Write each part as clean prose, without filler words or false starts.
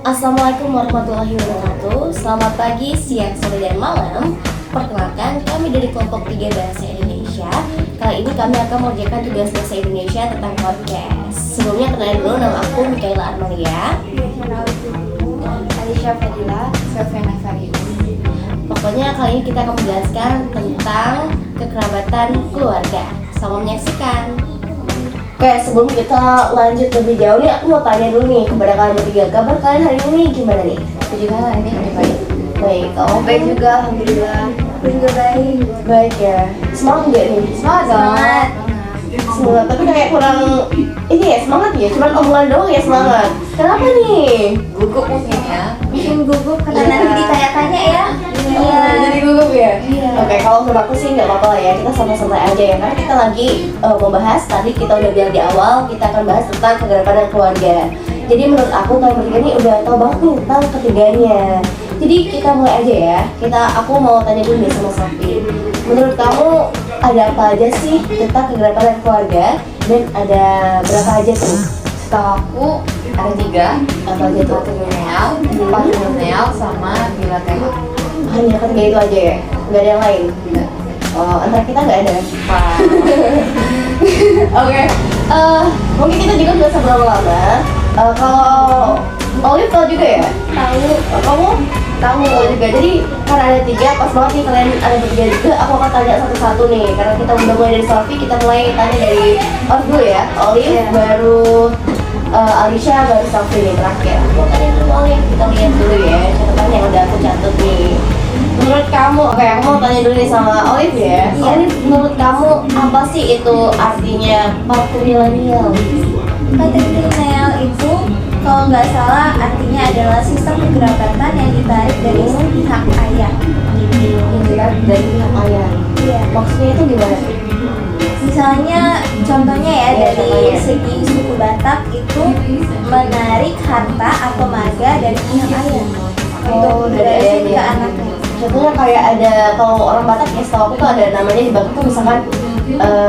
Assalamualaikum warahmatullahi wabarakatuh. Selamat pagi, siang, sore, dan malam. Perkenalkan, kami dari kelompok 3 Bahasa Indonesia. Kali ini kami akan mengerjakan tugas bahasa Indonesia tentang podcast. Sebelumnya kenalin dulu, nama aku Mikaela Armalia. Alicia Fadila, Sofena Farida. Pokoknya kali ini kita akan menjelaskan tentang kekerabatan keluarga. Selamat menyaksikan. Oke, sebelum kita lanjut lebih jauh nih, aku mau tanya dulu nih kepada kalian bertiga. Kabar kalian hari ini gimana nih? Aku juga hari ini lebih baik. Baik, kamu Baik juga, alhamdulillah. Aku juga baik. baik ya. Semangat nggak nih? Semangat. Semangat, tapi kayak kurang ini ya, semangat ya, cuman omongan doang ya semangat. Kenapa nih? Gugup mungkin ya. Bikin gugup karena Iya. nanti ditanya-tanya ya. Iya, jadi gugup ya? Iya. Oke, kalau menurut aku sih nggak apa-apa lah ya, kita santai-santai aja ya. Karena kita lagi membahas, tadi kita udah bilang di awal, kita akan bahas tentang kekerabatan keluarga. Jadi menurut aku kalian bertiga ini udah tau banget nih tentang ketiganya. Jadi kita mulai aja ya. Aku mau tanya dulu nih sama Safi. Menurut kamu ada apa aja sih tentang kekerabatan keluarga dan ada berapa aja tuh? Setahu aku ada 3. Apa aja tuh? Patrilineal, patrilineal, sama bilateral. Hanya ketiga itu aja ya? Nggak ada yang lain? Enggak. Oh, antara kita nggak ada? Wah. Oke, mungkin kita juga nggak usah berlama-lama. Kalau Olive tahu juga ya? Tahu. Kamu tahu juga. Jadi kan ada 3, pas banget nih kalian ada bertiga juga. Aku akan tanya satu-satu nih, karena kita udah mulai dari Sofi, kita mulai tanya dari Olive dulu ya. Olive, baru Alicia, baru Sofi nih terakhir. Aku tanya dulu Olive, kita lihat dulu ya catatan yang udah aku catat nih. Menurut kamu, oke aku mau tanya dulu nih sama Olive ya. Olive, menurut kamu apa sih itu artinya patrilineal? Patrilineal itu kalau nggak salah artinya adalah sistem kekerabatan yang ditarik dari pihak ayah. Dari pihak ayah. Iya. Maksudnya itu gimana? Misalnya contohnya ya Iya, dari contohnya. segi suku Batak itu menarik harta atau marga dari pihak ayah Oh, untuk dari dibagi ke ayahnya. anaknya. Contohnya kayak ada, kalau orang Batak ya setahu aku tuh ada namanya di Batak tuh misalkan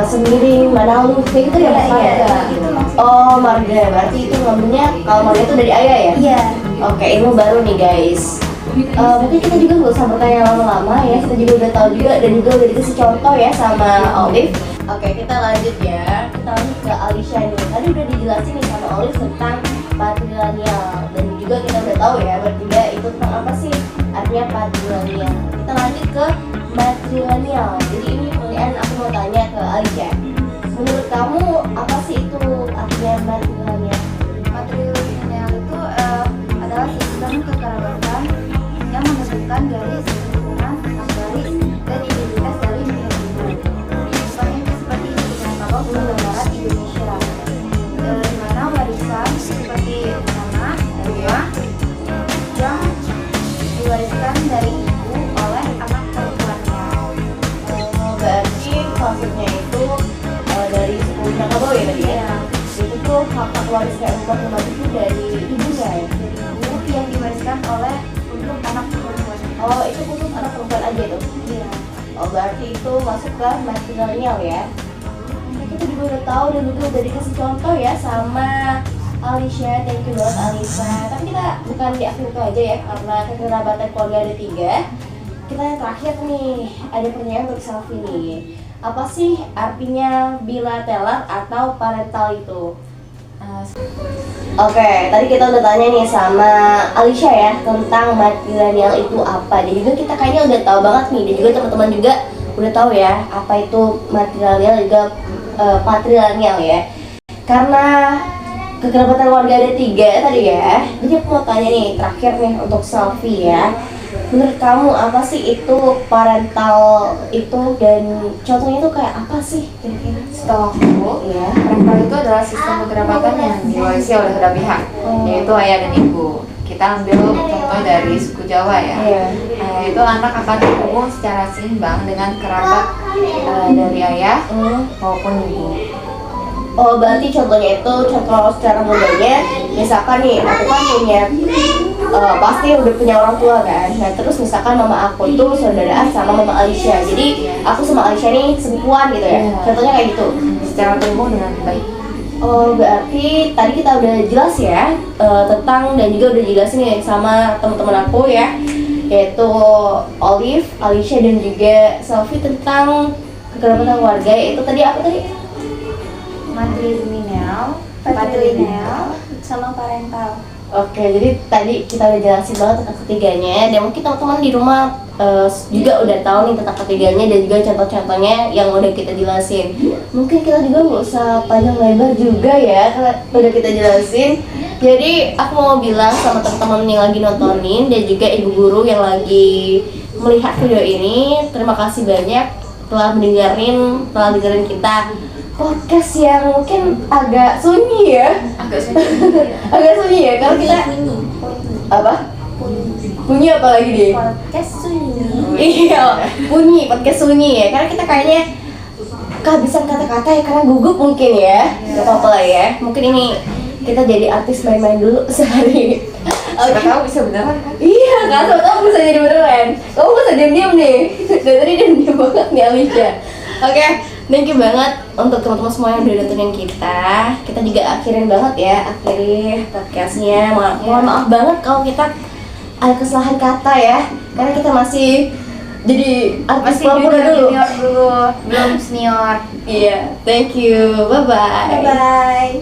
Semiring, Manalu, kayak gitu ya Iya, Mas? iya, Marga. itu maksudnya. Oh, marga, berarti itu ngambilnya kalau marga itu dari ayah ya? Iya. Oke, ilmu baru nih guys. Mungkin kita juga nggak usah bertanya lama-lama ya, kita juga udah tahu juga dan juga udah dikasih contoh ya sama Olive. Oke, kita lanjut ya. Kita lanjut ke Alicia nih. Tadi udah dijelasin nih sama Olive tentang patrilineal dan juga kita udah tahu ya bertiga itu tentang apa sih artinya patrilineal. Kita lanjut ke matrilineal. Jadi ini pertanyaan aku mau tanya ke Alicia. Menurut kamu apa sih itu artinya matrilineal? Patrilineal itu adalah sistem kekerabatan yang menentukan garis keturunan, garis dan identitas dari individu. Contohnya seperti di Katalog Jawa Barat Indonesia, di mana warisan seperti tanah, rumah yang diwariskan dari ibu oleh anak perempuannya. Berarti maksudnya itu dari suku Minangkabau ya tadi ya? Itu tuh hak waris kayak rumah itu dari ibunya ya? Ibu yang diwariskan oleh untuk anak perempuan. Oh, itu khusus anak perempuan aja tuh? Iya. Oh, berarti itu masuk ke matrilineal ya? Nah, kita juga udah tahu dan juga udah dikasih contoh ya sama Alicia, thank you banget Alicia. Tapi kita bukan di akhir itu aja ya, karena kekerabatan keluarga ada 3. Kita yang terakhir nih, ada pertanyaan untuk Safi nih. Apa sih artinya bilateral atau parental itu? Oke, tadi kita udah tanya nih sama Alicia ya tentang matrilineal itu apa. Dan juga kita kayaknya udah tahu banget nih, dan juga teman-teman juga udah tahu ya apa itu matrilineal juga patrilineal ya. Karena kekerabatan keluarga ada 3 tadi ya. Jadi aku mau tanya nih terakhir nih untuk Safi ya. Menurut kamu apa sih itu parental itu dan contohnya itu kayak apa sih kira-kira? Setahu aku, Ya. parental itu adalah sistem kekerabatan yang diwarisi oleh kedua pihak, yaitu ayah dan ibu. Kita ambil contoh dari suku Jawa ya. Iya. Itu anak akan terhubung secara seimbang dengan kerabat dari ayah maupun ibu. Oh, berarti contohnya itu contoh secara mudahnya, misalkan nih aku kan punya pasti udah punya orang tua kan. Nah terus misalkan mama aku itu saudaraan sama mama Alicia, jadi aku sama Alicia nih sepupuan gitu ya. Iya. Contohnya kayak gitu. Secara terhubung dengan baik. Oh, berarti tadi kita udah jelas ya tentang dan juga udah jelasin ya sama teman-teman aku ya, yaitu Olive, Alicia dan juga Sophie tentang kekerabatan keluarga. Yaitu tadi apa tadi? Matrilineal, Patrilineal sama parental. Oke, jadi tadi kita udah jelasin banget tentang ketiganya, dan mungkin teman-teman di rumah juga udah tahu nih tentang ketiganya dan juga contoh-contohnya yang udah kita jelasin. Mungkin kita juga nggak usah panjang lebar juga ya, karena udah kita jelasin. Jadi aku mau bilang sama teman-teman yang lagi nontonin dan juga ibu guru yang lagi melihat video ini, terima kasih banyak telah dengerin kita podcast yang mungkin agak sunyi ya. agak sulit. Agak sunyi ya, karena kita apa? Bunyi apa lagi deh? Podcast sunyi. Iya, bunyi podcast sunyi ya. Karena kita kayaknya kehabisan kata-kata ya, karena gugup mungkin ya. Gak apa-apa lah ya. Mungkin ini kita jadi artis main-main dulu sehari. Siapa tahu bisa beneran kan? Iya, kan siapa tahu bisa jadi beneran. Kamu gak usah diam-diam nih. Dari tadi diam-diam banget nih Alicia. Oke, thank you banget untuk teman-teman semua yang udah nontonin kita. Kita juga akhirin banget ya, akhiri podcastnya. Mohon maaf banget kalau kita ada kesalahan kata ya, karena kita masih jadi artis Masih pura-pura dulu. junior dulu, belum senior. Iya, thank you, bye bye. Bye bye.